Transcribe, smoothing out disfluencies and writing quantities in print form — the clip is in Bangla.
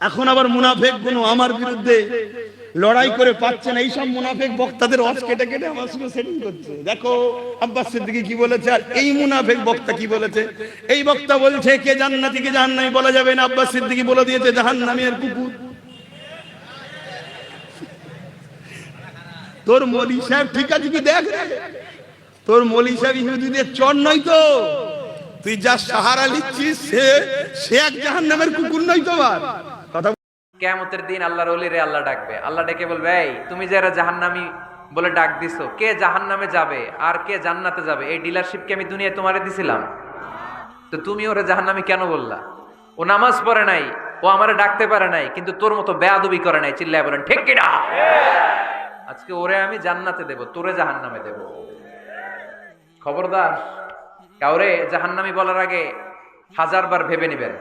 এখন আবার মুনাফেক গুলো আমার বিরুদ্ধে লড়াই করে পাচ্ছে না, এইসব মুনাফেক বক্তাদের অস কেটে কেটে আমার সঙ্গে সেটিং করছে। দেখো আব্বাস সিদ্দিকী কি বলেছে, আর এই মুনাফেক বক্তা কি বলেছে। এই বক্তা বলছে কে জান্নাতি কে জাহান্নামী বলা যাবে না, আব্বাস সিদ্দিকী বলে দিয়েছে জাহান্নামী আর কুকুর। তোর মৌলী সাহেব ঠিক আছে কি দেখ, তোর মৌলী সাহেব ইহুদিদের চর নয় তো, তুই যা সাহারা লিখছিস সে এক জাহান্নামের কুকুর নয় তোমার কথা। কিয়ামতের দিন আল্লাহর ওলিরে আল্লাহ ডাকবে, আল্লাহ ডেকে বলবে এই তুমি যারা জাহান্নামী বলে ডাক দিছো, কে জাহান্নামে যাবে আর কে জান্নাতে যাবে এই ডিলারশিপ কি আমি দুনিয়ায় তোমারে দিছিলাম? তো তুমি ওরে জাহান্নামী কেন বললা? ও নামাজ পড়ে নাই, ও আমারে ডাকতে পারে নাই, কিন্তু তোর মতো বেয়াদবি করে নাই। চিল্লায় বলেন ঠিক কিনা? আজকে ওরে আমি জান্নাতে দেব, তোরে জাহান্নামে দেব। খবরদার, কাউরে জাহান্নামী বলার আগে 1000 বার ভেবে নিবেন।